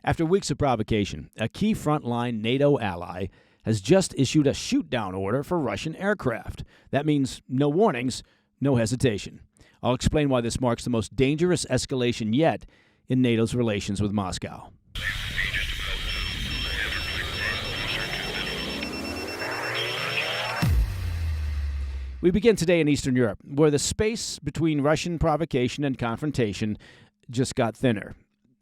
After weeks of provocation, a key frontline NATO ally has just issued a shoot-down order for Russian aircraft. That means no warnings, no hesitation. I'll explain why this marks the most dangerous escalation yet in NATO's relations with Moscow. We begin today in Eastern Europe, where the space between Russian provocation and confrontation just got thinner.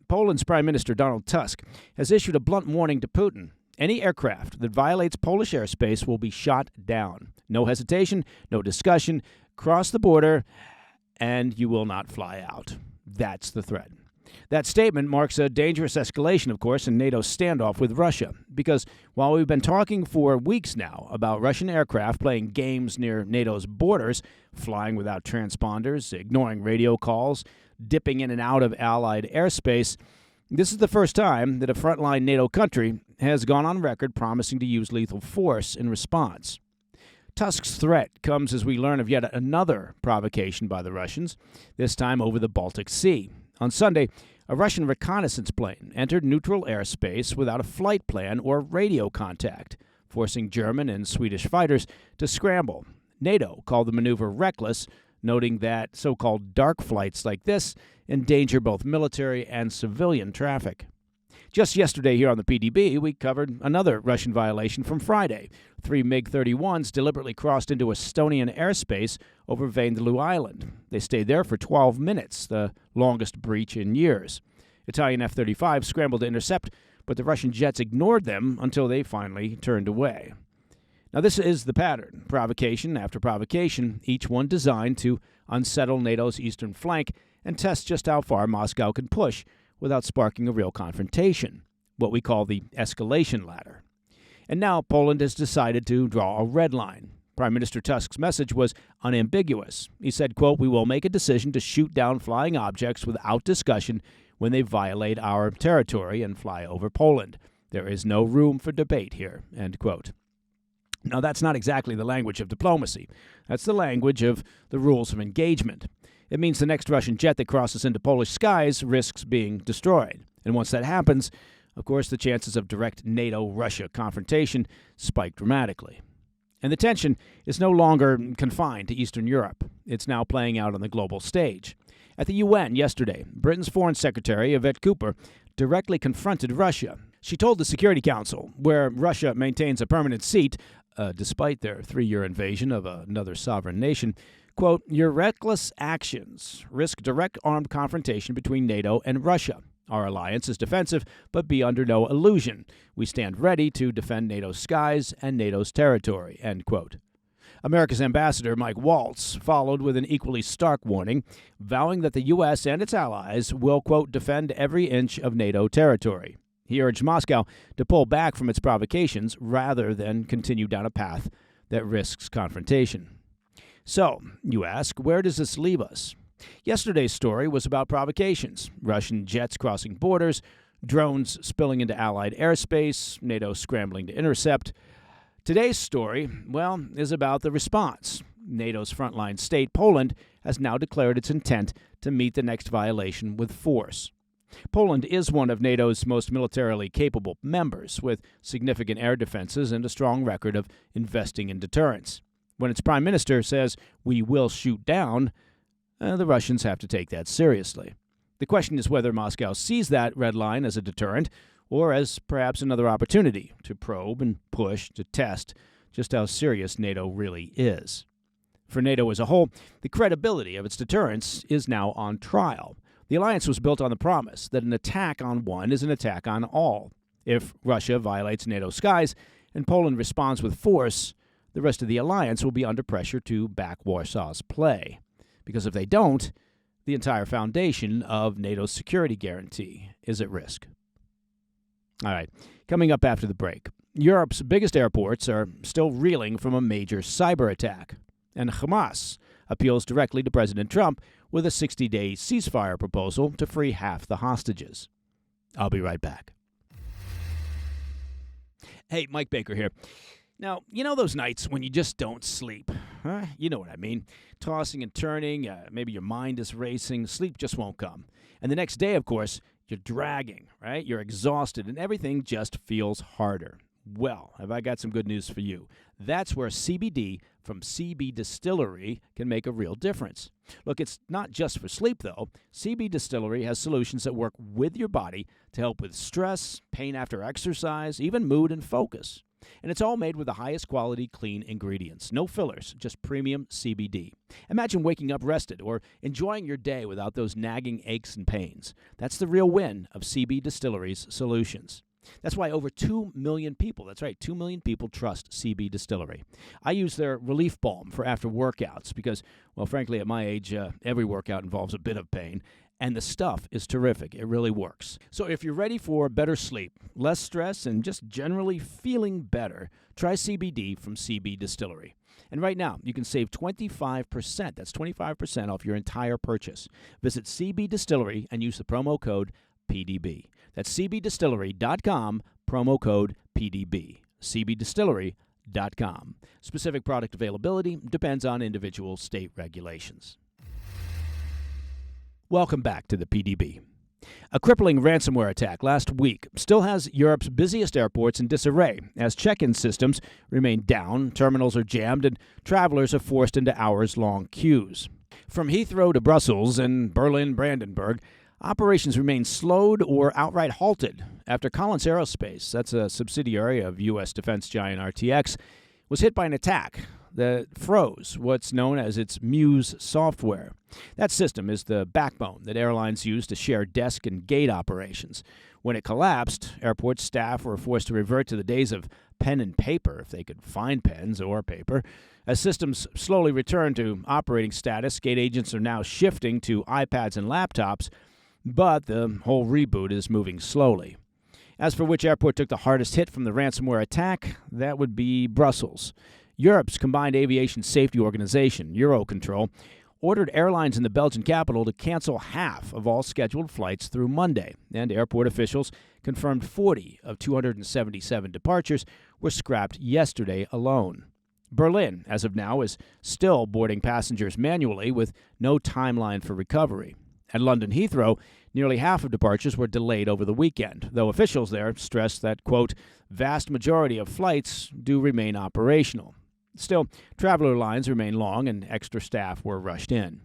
Poland's Prime Minister Donald Tusk has issued a blunt warning to Putin. Any aircraft that violates Polish airspace will be shot down. No hesitation, no discussion. Cross the border, and you will not fly out. That's the threat. That statement marks a dangerous escalation, of course, in NATO's standoff with Russia, because while we've been talking for weeks now about Russian aircraft playing games near NATO's borders, flying without transponders, ignoring radio calls, dipping in and out of Allied airspace, this is the first time that a frontline NATO country has gone on record promising to use lethal force in response. Tusk's threat comes as we learn of yet another provocation by the Russians, this time over the Baltic Sea. On Sunday, a Russian reconnaissance plane entered neutral airspace without a flight plan or radio contact, forcing German and Swedish fighters to scramble. NATO called the maneuver reckless, noting that so-called dark flights like this endanger both military and civilian traffic. Just yesterday here on the PDB, we covered another Russian violation from Friday. 3 MiG-31s deliberately crossed into Estonian airspace over Vaindaloo Island. They stayed there for 12 minutes, the longest breach in years. Italian F-35 scrambled to intercept, but the Russian jets ignored them until they finally turned away. Now, this is the pattern. Provocation after provocation, each one designed to unsettle NATO's eastern flank and test just how far Moscow can push without sparking a real confrontation, what we call the escalation ladder. And now Poland has decided to draw a red line. Prime Minister Tusk's message was unambiguous. He said, quote, "We will make a decision to shoot down flying objects without discussion when they violate our territory and fly over Poland. There is no room for debate here," end quote. Now, that's not exactly the language of diplomacy. That's the language of the rules of engagement. It means the next Russian jet that crosses into Polish skies risks being destroyed. And once that happens, of course, the chances of direct NATO-Russia confrontation spike dramatically. And the tension is no longer confined to Eastern Europe. It's now playing out on the global stage. At the UN yesterday, Britain's Foreign Secretary, Yvette Cooper, directly confronted Russia. She told the Security Council, where Russia maintains a permanent seat, despite their 3-year invasion of another sovereign nation, quote, "Your reckless actions risk direct armed confrontation between NATO and Russia. Our alliance is defensive, but be under no illusion. We stand ready to defend NATO's skies and NATO's territory," end quote. America's ambassador, Mike Waltz, followed with an equally stark warning, vowing that the U.S. and its allies will, quote, "defend every inch of NATO territory." He urged Moscow to pull back from its provocations rather than continue down a path that risks confrontation. So, you ask, where does this leave us? Yesterday's story was about provocations, Russian jets crossing borders, drones spilling into Allied airspace, NATO scrambling to intercept. Today's story, well, is about the response. NATO's frontline state, Poland, has now declared its intent to meet the next violation with force. Poland is one of NATO's most militarily capable members, with significant air defenses and a strong record of investing in deterrence. When its prime minister says, "we will shoot down," the Russians have to take that seriously. The question is whether Moscow sees that red line as a deterrent or as perhaps another opportunity to probe and push to test just how serious NATO really is. For NATO as a whole, the credibility of its deterrence is now on trial. The alliance was built on the promise that an attack on one is an attack on all. If Russia violates NATO skies and Poland responds with force, the rest of the alliance will be under pressure to back Warsaw's play. Because if they don't, the entire foundation of NATO's security guarantee is at risk. All right, coming up after the break, Europe's biggest airports are still reeling from a major cyber attack, and Hamas appeals directly to President Trump with a 60-day ceasefire proposal to free half the hostages. I'll be right back. Hey, Mike Baker here. Now, you know those nights when you just don't sleep? Huh? You know what I mean. Tossing and turning, maybe your mind is racing, sleep just won't come. And the next day, of course, You're dragging, right? You're exhausted, and everything just feels harder. Well, have I got some good news for you. That's where CBD from CB Distillery can make a real difference. Look, it's not just for sleep, though. CB Distillery has solutions that work with your body to help with stress, pain after exercise, even mood and focus. And it's all made with the highest quality, clean ingredients. No fillers, just premium CBD. Imagine waking up rested or enjoying your day without those nagging aches and pains. That's the real win of CB Distillery's solutions. That's why over 2 million people, that's right, 2 million people trust CB Distillery. I use their relief balm for after workouts because, well, frankly, at my age, every workout involves a bit of pain. And the stuff is terrific. It really works. So if you're ready for better sleep, less stress, and just generally feeling better, try CBD from CB Distillery. And right now, you can save 25%. That's 25% off your entire purchase. Visit CB Distillery and use the promo code PDB. That's cbdistillery.com, promo code PDB. cbdistillery.com. Specific product availability depends on individual state regulations. Welcome back to the PDB. A crippling ransomware attack last week still has Europe's busiest airports in disarray as check-in systems remain down, terminals are jammed, and travelers are forced into hours-long queues. From Heathrow to Brussels and Berlin-Brandenburg, operations remain slowed or outright halted after Collins Aerospace, that's a subsidiary of U.S. defense giant RTX, was hit by an attack that froze what's known as its Muse software. That system is the backbone that airlines use to share desk and gate operations. When it collapsed, airport staff were forced to revert to the days of pen and paper, if they could find pens or paper. As systems slowly return to operating status, gate agents are now shifting to iPads and laptops, but the whole reboot is moving slowly. As for which airport took the hardest hit from the ransomware attack, that would be Brussels. Europe's combined aviation safety organization, Eurocontrol, ordered airlines in the Belgian capital to cancel half of all scheduled flights through Monday, and airport officials confirmed 40 of 277 departures were scrapped yesterday alone. Berlin, as of now, is still boarding passengers manually with no timeline for recovery. At London Heathrow, nearly half of departures were delayed over the weekend, though officials there stressed that, quote, vast majority of flights do remain operational. Still, traveler lines remain long and extra staff were rushed in.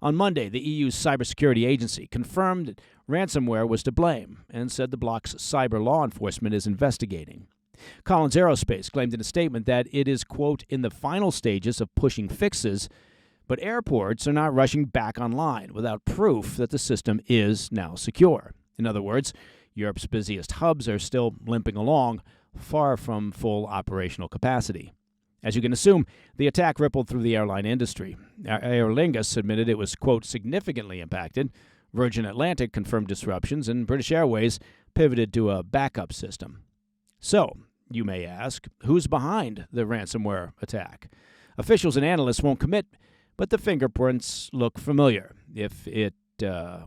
On Monday, the EU's cybersecurity agency confirmed that ransomware was to blame and said the bloc's cyber law enforcement is investigating. Collins Aerospace claimed in a statement that it is, quote, in the final stages of pushing fixes, but airports are not rushing back online without proof that the system is now secure. In other words, Europe's busiest hubs are still limping along, far from full operational capacity. As you can assume, the attack rippled through the airline industry. Aer Lingus admitted it was, quote, significantly impacted. Virgin Atlantic confirmed disruptions, and British Airways pivoted to a backup system. So, you may ask, who's behind the ransomware attack? Officials and analysts won't commit, but the fingerprints look familiar. If it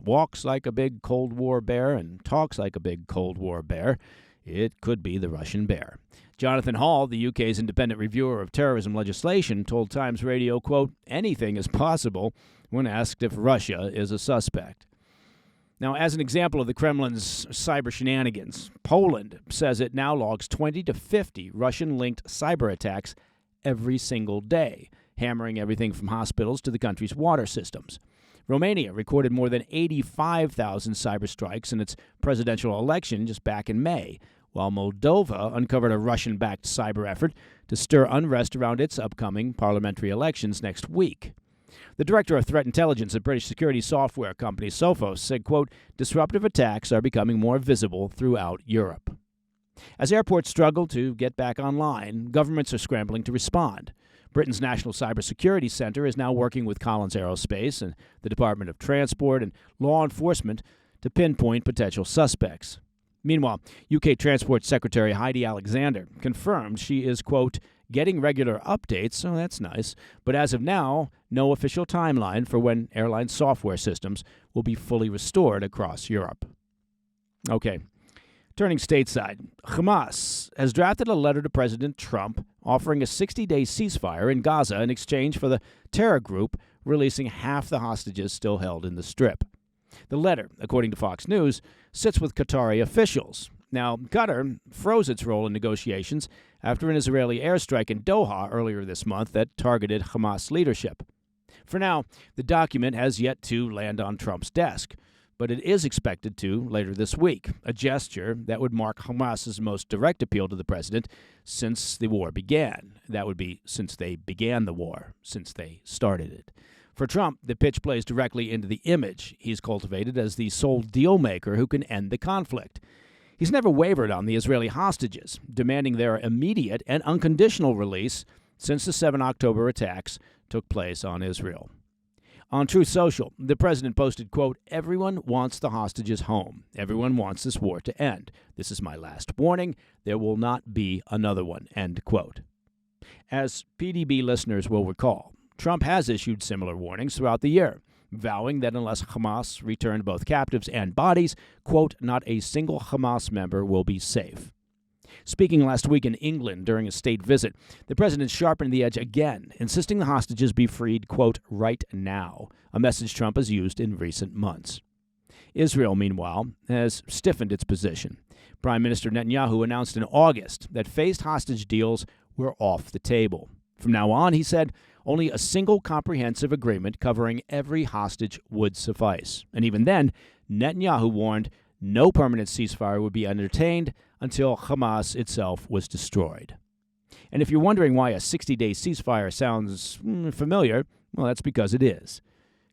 walks like a big Cold War bear and talks like a big Cold War bear, it could be the Russian bear. Jonathan Hall, the UK's independent reviewer of terrorism legislation, told Times Radio, quote, anything is possible when asked if Russia is a suspect. Now, as an example of the Kremlin's cyber shenanigans, Poland says it now logs 20 to 50 Russian-linked cyber attacks every single day, hammering everything from hospitals to the country's water systems. Romania recorded more than 85,000 cyber strikes in its presidential election just back in May, while Moldova uncovered a Russian-backed cyber effort to stir unrest around its upcoming parliamentary elections next week. The director of threat intelligence at British security software company Sophos said, quote, disruptive attacks are becoming more visible throughout Europe. As airports struggle to get back online, governments are scrambling to respond. Britain's National Cybersecurity Center is now working with Collins Aerospace and the Department of Transport and law enforcement to pinpoint potential suspects. Meanwhile, UK Transport Secretary Heidi Alexander confirmed she is, quote, getting regular updates, so that's nice, but as of now, no official timeline for when airline software systems will be fully restored across Europe. Okay, turning stateside, Hamas has drafted a letter to President Trump offering a 60-day ceasefire in Gaza in exchange for the terror group releasing half the hostages still held in the Strip. The letter, according to Fox News, sits with Qatari officials. Now, Qatar froze its role in negotiations after an Israeli airstrike in Doha earlier this month that targeted Hamas leadership. For now, the document has yet to land on Trump's desk, but it is expected to later this week, a gesture that would mark Hamas's most direct appeal to the president since the war began. That would be since they began the war, since they started it. For Trump, the pitch plays directly into the image he's cultivated as the sole deal maker who can end the conflict. He's never wavered on the Israeli hostages, demanding their immediate and unconditional release since the 7 October attacks took place on Israel. On Truth Social, the president posted, quote, "Everyone wants the hostages home. Everyone wants this war to end. This is my last warning. There will not be another one," end quote. As PDB listeners will recall, Trump has issued similar warnings throughout the year, vowing that unless Hamas returned both captives and bodies, quote, "not a single Hamas member will be safe." Speaking last week in England during a state visit, the president sharpened the edge again, insisting the hostages be freed, quote, "right now," a message Trump has used in recent months. Israel, meanwhile, has stiffened its position. Prime Minister Netanyahu announced in August that phased hostage deals were off the table. From now on, he said, only a single comprehensive agreement covering every hostage would suffice. And even then, Netanyahu warned no permanent ceasefire would be entertained until Hamas itself was destroyed. And if you're wondering why a 60-day ceasefire sounds familiar, well, that's because it is.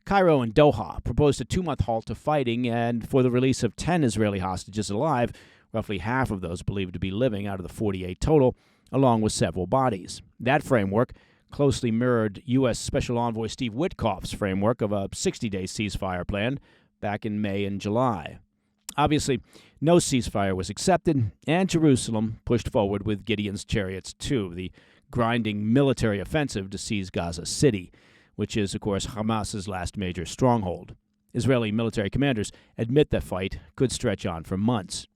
Cairo and Doha proposed a 2-month halt to fighting and for the release of 10 Israeli hostages alive, roughly half of those believed to be living out of the 48 total, along with several bodies. That framework closely mirrored U.S. Special Envoy Steve Witkoff's framework of a 60-day ceasefire plan back in May and July. Obviously, no ceasefire was accepted, and Jerusalem pushed forward with Gideon's Chariots 2, the grinding military offensive to seize Gaza City, which is, of course, Hamas's last major stronghold. Israeli military commanders admit the fight could stretch on for months.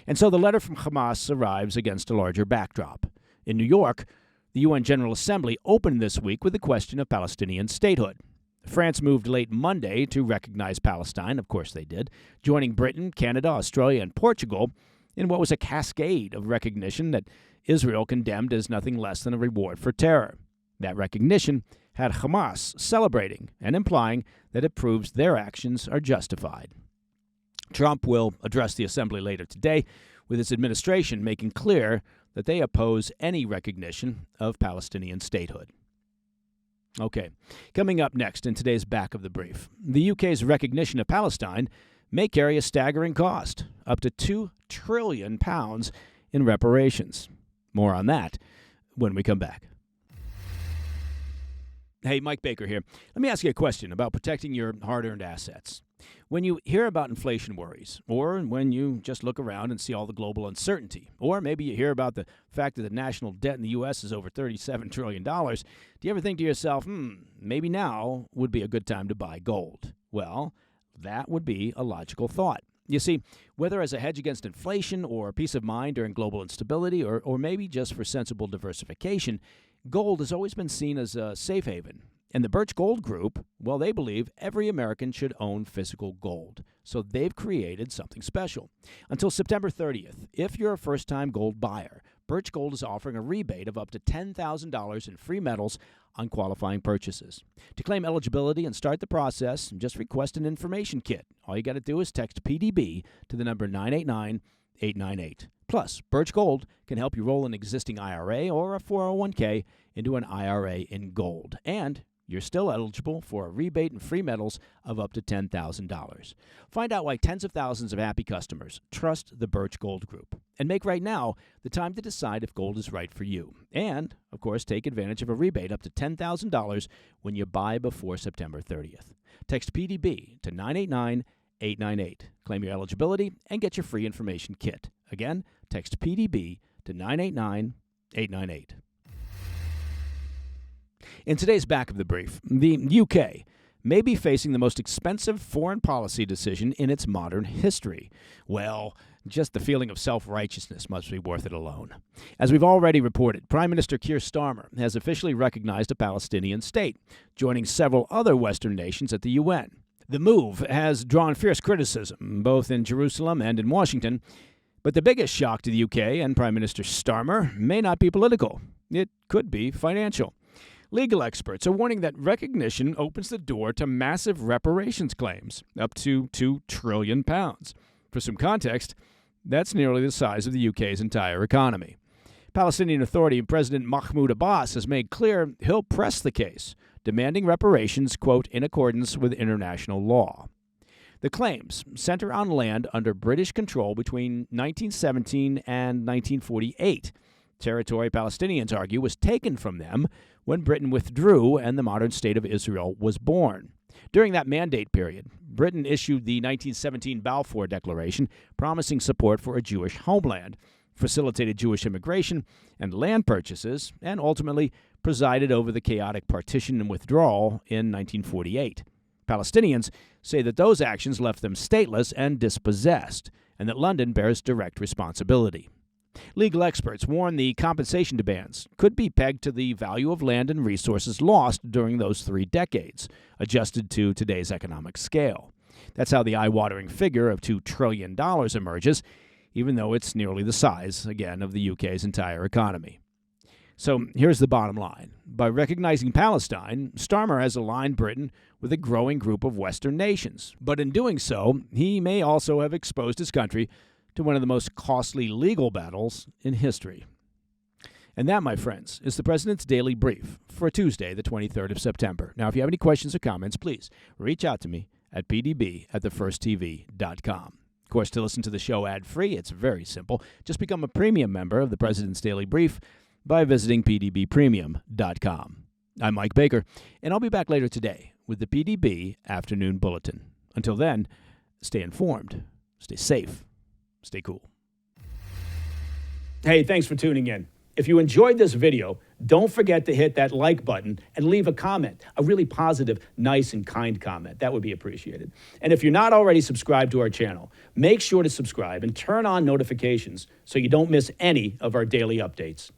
And so the letter from Hamas arrives against a larger backdrop. In New York, the UN General Assembly opened this week with the question of Palestinian statehood. France moved late Monday to recognize Palestine, of course they did, joining Britain, Canada, Australia, and Portugal in what was a cascade of recognition that Israel condemned as nothing less than a reward for terror. That recognition had Hamas celebrating and implying that it proves their actions are justified. Trump will address the assembly later today, with his administration making clear that they oppose any recognition of Palestinian statehood. Okay, coming up next in today's Back of the Brief, the UK's recognition of Palestine may carry a staggering cost, up to £2 trillion in reparations. More on that when we come back. Hey, Mike Baker here. Let me ask you a question about protecting your hard-earned assets. When you hear about inflation worries, or when you just look around and see all the global uncertainty, or maybe you hear about the fact that the national debt in the U.S. is over $37 trillion, do you ever think to yourself, maybe now would be a good time to buy gold? Well, that would be a logical thought. You see, whether as a hedge against inflation or peace of mind during global instability, or maybe just for sensible diversification, gold has always been seen as a safe haven. And the Birch Gold Group, well, they believe every American should own physical gold. So they've created something special. Until September 30th, if you're a first-time gold buyer, Birch Gold is offering a rebate of up to $10,000 in free metals on qualifying purchases. To claim eligibility and start the process, just request an information kit. All you got to do is text PDB to the number 989-898. Plus, Birch Gold can help you roll an existing IRA or a 401k into an IRA in gold. And you're still eligible for a rebate and free metals of up to $10,000. Find out why tens of thousands of happy customers trust the Birch Gold Group. And make right now the time to decide if gold is right for you. And, of course, take advantage of a rebate up to $10,000 when you buy before September 30th. Text PDB to 989-898. Claim your eligibility and get your free information kit. Again, text PDB to 989-898. In today's Back of the Brief, the UK may be facing the most expensive foreign policy decision in its modern history. Well, just the feeling of self-righteousness must be worth it alone. As we've already reported, Prime Minister Keir Starmer has officially recognized a Palestinian state, joining several other Western nations at the UN. The move has drawn fierce criticism, both in Jerusalem and in Washington. But the biggest shock to the UK and Prime Minister Starmer may not be political. It could be financial. Legal experts are warning that recognition opens the door to massive reparations claims, up to £2 trillion. For some context, that's nearly the size of the UK's entire economy. Palestinian Authority President Mahmoud Abbas has made clear he'll press the case, demanding reparations, quote, in accordance with international law. The claims center on land under British control between 1917 and 1948. Territory Palestinians argue was taken from them when Britain withdrew and the modern state of Israel was born. During that mandate period, Britain issued the 1917 Balfour Declaration, promising support for a Jewish homeland, facilitated Jewish immigration and land purchases, and ultimately presided over the chaotic partition and withdrawal in 1948. Palestinians say that those actions left them stateless and dispossessed, and that London bears direct responsibility. Legal experts warn the compensation demands could be pegged to the value of land and resources lost during those 3 decades, adjusted to today's economic scale. That's how the eye-watering figure of $2 trillion emerges, even though it's nearly the size, again, of the UK's entire economy. So here's the bottom line. By recognizing Palestine, Starmer has aligned Britain with a growing group of Western nations. But in doing so, he may also have exposed his country to one of the most costly legal battles in history. And that, my friends, is the President's Daily Brief for Tuesday, the 23rd of September. Now, if you have any questions or comments, please reach out to me at pdb@thefirsttv.com. Of course, to listen to the show ad-free, it's very simple. Just become a premium member of the President's Daily Brief by visiting pdbpremium.com. I'm Mike Baker, and I'll be back later today with the PDB Afternoon Bulletin. Until then, stay informed, stay safe, stay cool. Hey, thanks for tuning in. If you enjoyed this video, don't forget to hit that like button and leave a comment, a really positive, nice, and kind comment. That would be appreciated. And if you're not already subscribed to our channel, make sure to subscribe and turn on notifications so you don't miss any of our daily updates.